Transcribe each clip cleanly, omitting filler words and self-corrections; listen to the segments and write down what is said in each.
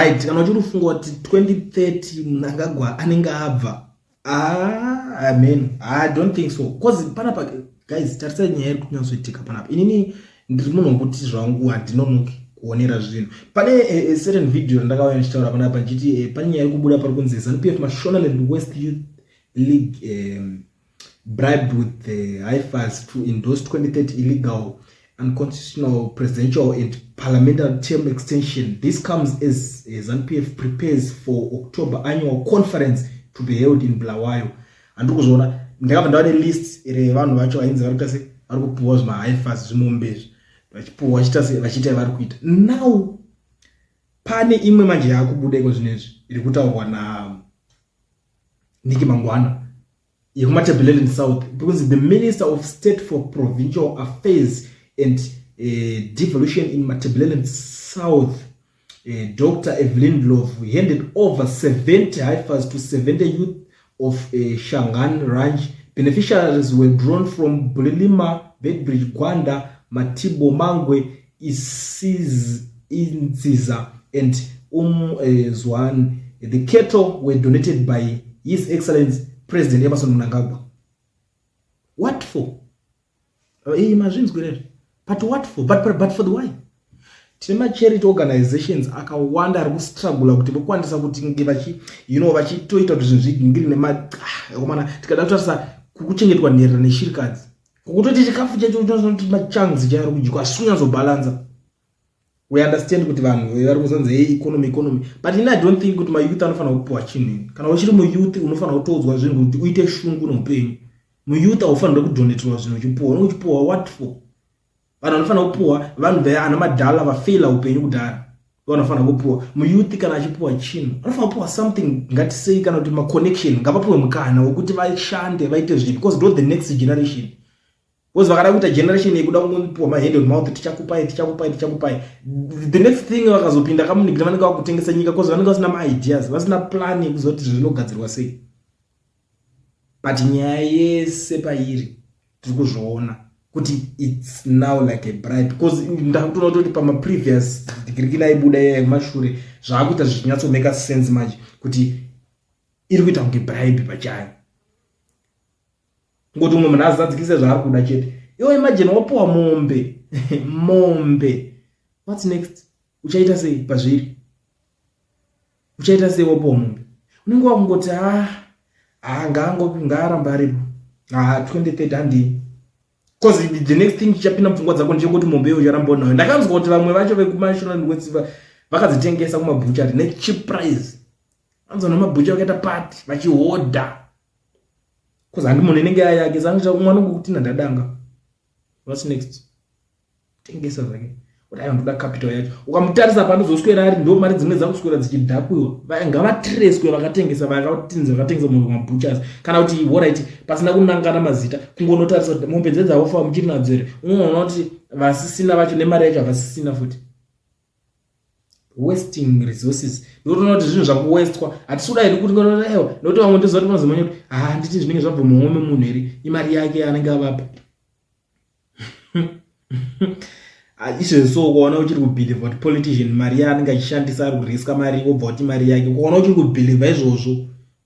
right kana uchiri kufunga kuti 2030 mnangagwa anenge abva amen I don't think so because panapa guys tarisa nyaya iri kunyatsoitika panapa inini ndiri munhu wekuti zvangu handinonoki kuonera zvinhu pane certain video ndakaona ndichitaura panapa ndichiti pane nyaya iri kubuda pari kunzi ZANU-PF Mashonaland West Youth League bribed with the IFAs to endorse 2030 illegal unconstitutional presidential and parliamentary term extension. This comes as ZANU-PF prepares for October annual conference to be held in Bulawayo. And ndikuzona ndakabva ndaone list revanhu vacho ainzi vari kuita se vari kupuwa zvima-IFAs zvimombezvi vachipuwa vachiita vari kuita. Now pane imwe manje yakubuda iko zvinezvi iri kutaurwa Nicky Mangwana Matabeleland South, because the Minister of State for Provincial Affairs and Devolution in Matabeleland South, Dr. Evelyn Love, handed over 70 IFAs to 70 youth of Shangan Ranch. Beneficiaries were drawn from Bulilima, Bedbridge, Gwanda, Matibo, Mangwe, Inziza, and Zwan. The cattle were donated by His Excellency President Emmerson Mnangagwa. What for? Imagine great. But what for? But for the why? Tima charity organizations akawanda ari kustruggle kuti vokwandisa kuti ngevachi vachitoita kuti zvinhu zvingiri komana tikada kutarisa kukuchengetwa nherera neshirikadzi kukutoti chikafu chacho chinoti machanzi chaari kudyiwa asikunyanzobalanza. We understand kuti vanhu vari kuzanza economy but I don't think kuti mayouth anofanira kupuwa chinhu. Kana uchiri muyouth unofanira kutodzwa zvinhu kuti uite shungu noupenyu. Muyouth haufanira kudoneterwa zvinhu uchipuwa. Uchipuwa what for? Vanhu vanofanira kupuwa vanhu vana madhala vafela upenyu kudhara. Vanofanira kupuwa. Muyouth kana achipuwa chinhu anofanira kupuwa something ngatisei kana kuti maconnection ngavapuwe mukana wekuti vashande vaite zvinhu because not the next generation. Because vakada kuita generation yekuda kungopuwa ma hand and mouth tichakupai. The next thing vakazopinda kamunigina vanenge vakutengesa nyika because vanenge vasina ma-ideas, vasina plan yekuzoti zvinogadzirwa sei. But nyaya yese pairi tiri kuzviona kuti it's now like a bribe because ndakutoona kuti pama-previous degree naibuda yemashure zvaakuita zvichinyatso-make sense manje kuti iri kuita kunge bribe pachayo. Ngoti umwe munhu azadzikise zvaari kuda chete. Iwo imagine wapuwa mombe. What's next? Uchaita sei pazviri? Uchaita sei wapuwa mombe? Unenge wakungoti ngaaramba aripo. 2030 handi. Because the next thing chichapinda mupfungwa dzako ndechekuti mombe iyo ucharamba unayo. Ndakanzwa kuti vamwe vacho vekuMashonaland West vakadzitengesa kumabuchari necheap price. Anzwa namabuchari akaita party vachihodha. Because handi munhu inenge yake zangu mwana ngokutina ndadanga. What's next? Tengesa zvake. Kuti ayo ndoda capital yacho. Ukamutarisa panozoswera ari ndo mari dzimwe dzakuswera dzichidhakuiwa. Ngavatracewe vakatengesa vakatinza vakatengesa munhu mabuchas. Kana kuti alright pasina kunangana mazita kungonotarisa kuti mombe dzedzaofa muchiri nadzo here. Unoona kuti vasisina vacho nemari yacho havasisina futi. Wasting resources. Ndotoona kuti zvinhu zvakuwastwa hatisudai kuti ngonoewa ndoto vamwe ndizoti mazimanya kuti nditi zvinenge zvabva mumwe munhu here imari yake anenge avapa. Izvo so ukaona uchiri kubhiliva kuti politician mari yaanenge achishandisa ari kuriska mari wobva kuti mari yake ukaona uchiri kubhiliva izvozvo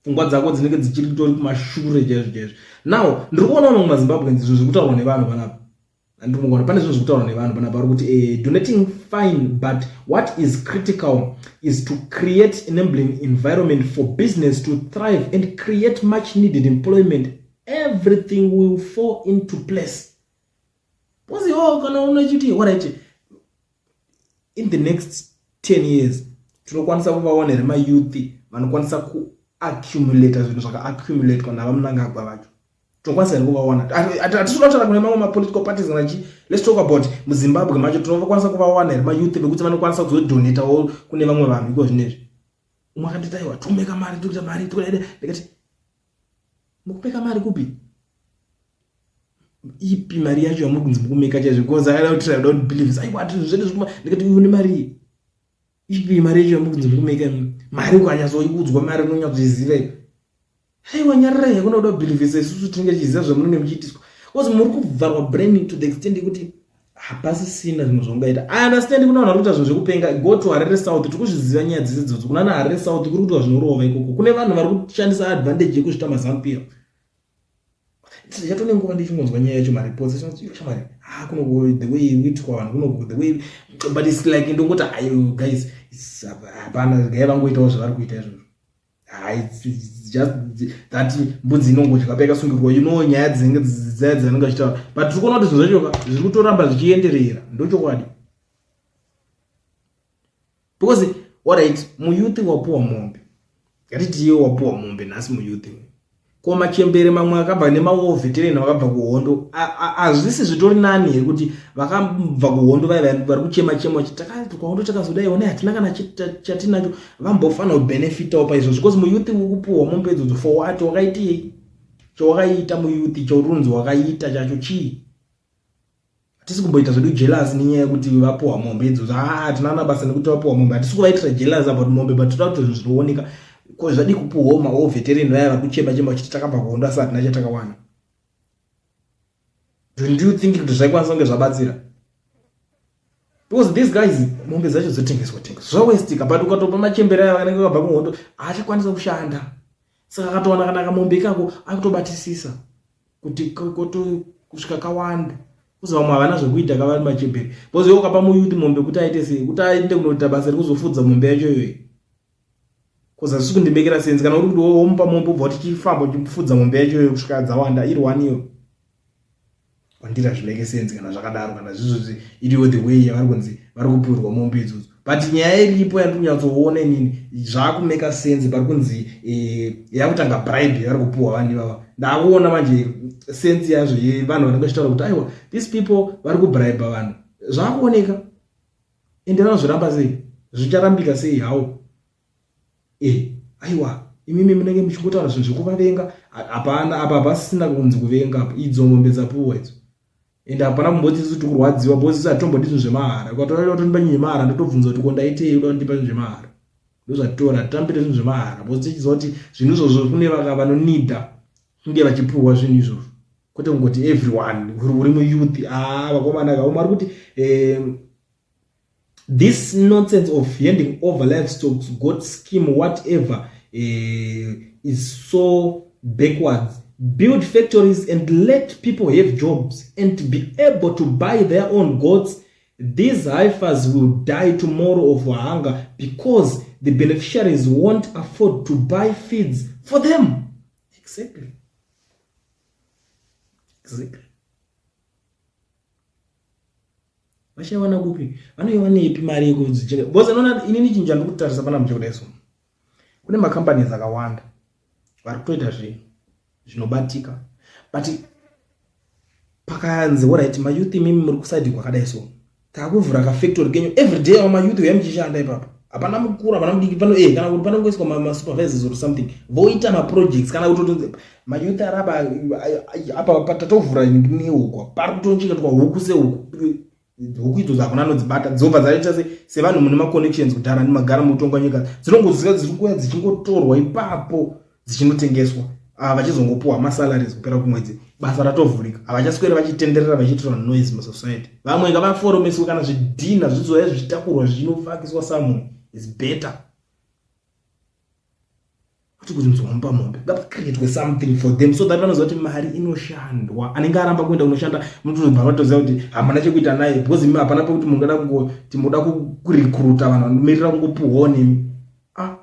pfungwa dzako dzinenge dzichiri tori kumashure chaizvo. Now ndiri kuona mamwe maZimbabweans izvo zvekutaurwa nevanhu panapa. Ndimugona pane zvinhu zvekutaurwa nevanhu panapa vari kuti donating fine but what is critical is to create enabling environment for business to thrive and create much needed employment. Everything will fall into place. Because in the next 10 years tinokwanisa kuvawanira mayouth vanokwanisa kuaccumulate zvinhu zvakaaccumulate kana vamunangagwa vacho. Tinokwanisa kuvawana. Hatitotaura kune mamwe ma-political parties let's talk about muZimbabwe macho tinokwanisa kuvawana here mayouth vekuti vanokwanisa kuzodonata kune vamwe vanhu iko zvinezvi. Umwe akanditi aiwa tomeka mari tokuita mari ndikati mukupeka mari kupi? Ipi mari yacho yamuri kunzi mukumeka chaizvo because I don't believe aiwa zvese zvekuma ndikati une mari ipi mari yacho yamuri kunzi mukumeka mari ukanyatsoiudzwa mari unonyatsoziva aiwa nyarara yakuna kuda kubhilivhisa isusu tinenge tichiziva zvamunenge muchiitiswa because muri kubvarwa brain to the extent yekuti hapasisina zvinhu zvongaita. I understand kuna vanhu varikuita zvinhu zvekupenga, go to Harare South, tikuzviziva nyaya dzidzodzo. Kuna na Harare South kuri kuitwa zvinorova ikoko. Kune vanhu vari kushandisa advantage yekuzvita mazampira. Chatone nguva ndichingonzwa nyaya yacho mareports shamari kuno the way uitwa vanhu kuno the way, but it's like ndongoti ayo guys hapana gaya vangoitawo zvavari kuita izvozvo. It's just that mbudzi inongoti kapeka sungirwa, you know, nyaya dzinenge dzinenge zvichitaura, but tiri kuona kuti zvinhu zvacho zviri kutoramba zvichienderera. Ndochokwadi, because alright, muyuthi wapuwa mombe, ngatiti iwe wapuwa mombe nhasi muyuthi, ko machembere mamwe akabva nemawo veteran vakabva kuhondo, hazvisi zvitori nani here kuti vakabva kuhondo vari kuchema chema takati kwahondo takazodai ona hatina kana chatinacho, vambofanira kubenefitawo paizvozvo, because muyuthi ukupuwa mombe idzodzo for what? Wakaitii? Chawakaita muyuthi, chaurunzi wakaita chacho chii? Hatisi kumboita zvedu jealous nenyaya yekuti vapuwa mombe idzodzo. Hatina basa nekuti vapuwa mombe, hatisi kuvaitira jealous about mombe, but toda kuti zvinhu zvinooneka. Ko zvadi kupuwa mawo veteran vaya vakuchema chema chiti takabva kuhondo asati nachatakawana. Do you think kuti zvaikwanisa kunge zvabatsira? Because these guys mombe dzacho dzotengeswa zvawestika, but ukatopa machembere aya vanenge vakabva kuhondo haachakwanisa kushanda. Saka akatowana kana kamombe kako akutobatisisa kuti kusvika kawanda. Kuzi vamwe havana zvekuita kavari machembere. Because iwe ukapa muyuthi mombe kuti aite sei? Kuti aende kunoita basa rekuzofudza mombe yacho iyoyo. Because hazvisi kundimekera sense kana uri kuti womupa mombe ubva kuti chifamba uchifudza mombe yacho iyoyo kusvika dzawanda iri one iyo. Wandira zvimeke sense kana zvakadaro, kana zvizvozvi iriyo the way yavari kunzi vari kupurwa mombe idzodzo. But nyaya iripo yandiri kunyatsoona inini zvaakumeka sense pari kunzi yakutanga bribe yavari kupuwa vanhu ivava. Ndakuona manje sense yazvo yevanhu vanenge vachitaura kuti aiwa these people vari kubribe vanhu. Zvaakuoneka. Ende vanozviramba sei? Zvicharambika sei hawo? Aiwa imimi munenge muchingotaura zvinhu zvekuvavenga. Hapana, apa pasina kunzi kuvenga, idzo mombe dzapuwa idzo. Ende hapana kumboti kuti kurwadziwa, bosi atombodi zvinhu zvemahara. Ukatoona kuti ndipa nyemahara ndotobvunza kuti kondaitei uda kundipa zvinhu zvemahara. Ndozvatora tambire zvinhu zvemahara, bosi tichiziva kuti zvinhu izvozvo kune vanonida kunge vachipuwa zvinhu izvozvo. Kwete kungoti everyone uri muyuth vakomana kawo mari kuti this nonsense of handing over livestock, goat scheme, whatever, is so backwards. Build factories and let people have jobs and be able to buy their own goats. These heifers will die tomorrow of hunger because the beneficiaries won't afford to buy feeds for them. Exactly. Vashawana kupi? Vanoiwana ipi mari yekudzicheka? Boza nona inini chinja ndikutarisa pana mchekudaiso. Kune macompanies akawanda vari kutoita zvinobatika. But pakanzi alright mayuthi mimi muri kuside kwakadaiso. Takuvhura ka factory kenyu every day wa mayuthi vemchishanda ipapo. Hapana mukuru, hapana mudiki pano kana kuti panongoiswa ma supervisors or something. Voita ma projects kana kuti mayuthi araba apa patatovhura ni huko. Pari kutonjika kwa huku se huku. Huku idzodzo akuna anodzibata dzobva dzaita sevanhu mune maconnections kudhara nemagara mutongo nyika dzinongozika dziri kuya dzichingotorwa ipapo dzichinotengeswa vachizongopuwa masalaries kupera kumwedzi basa ratovhurika. Havachaswera vachitenderera vachiitira noise musociety. Vamwe ngavaforomeswe kana zvidhina zvizoya zvichitakurwa zvinofakiswa somewhere is better. Kuti mzomupa mombe ngapacreatwe something for them so that vanoziva kuti mari inoshandwa. Anenge aramba kuenda kunoshanda munotobva vatoziva kuti hamana chekuita naye because imi hapana pekuti munoda kungoti munoda kurecruita vanhu vanomirira kungopuhwawo nemi.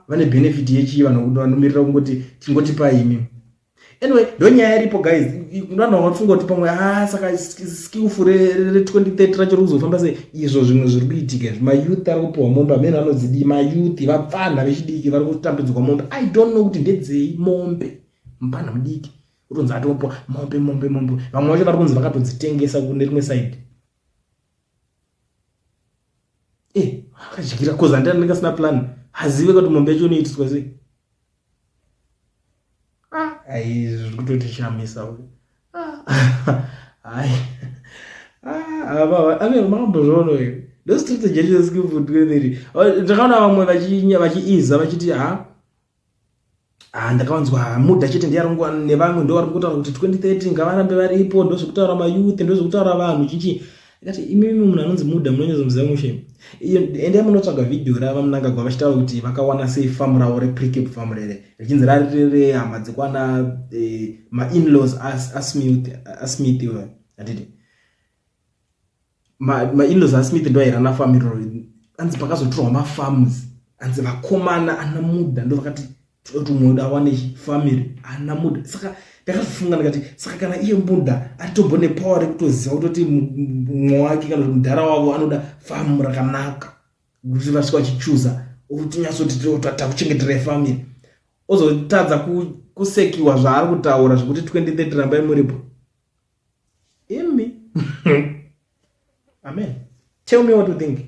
Vane benefit yechii vanhu vanomirira kungoti tingotipa imi. Anyway, ndonyaya iripo guys. Vanhu vanofunga kuti pamwe saka skillful re2030 racho rikuzofamba sei. Izvo zvimwe zviri kuitika. Mayouth ari kupuhwa mombe, amene anodzidi mayouth vapfana vechidiki vari kutambudzwa mombe. I don't know kuti ndedzei mombe. Mupana mudiki utonzi atopuwa mombe. Vamwe vacho vari kunzi vakatodzitengesa kune rimwe side. Akajikira cause andanga sina plan. Hazive kuti mombe yacho inoitiswa sei. Zviri kutotoshamisa. Ave mambo here. Those strategy are skillful together. Ndakaona vamwe vachiiza vachiti ndakawanzwa mudha chete ndiyarongwa nevamwe ndo vari kutaura kuti 2030 ngavarambe varipo, ndozvekutaura mayouth, ndozvekutaura vanhu chichi. Akati imimi munhu anonzi Mudha munonyozomuziva mushe. Ende munotsvaga video rava Mnangagwa vachitaura kuti vakawana sei famu ravo reprecap farm rere richinzi rari hama dzekwana ma-in-laws aSmith atiti ma-in-laws aSmith ndo airana farm iroro. Anzi pakazotorwa ma-farms anzi vakomana ana Mudha ndo vakati kuti mumwe awane family ana Mudha. Saka ndakazofunga ndikati saka kana iye Mudha atobone power rekutoziva kutoti mumwe wake kana kuti mudhara wavo anoda famu rakanaka kuti vasvika vachichuza utinyasoti takuchengetera family ozotadza kusekiwa zvaari kutaura zvekuti 2030 rambai muripo imi. Amen. Tell me what you think.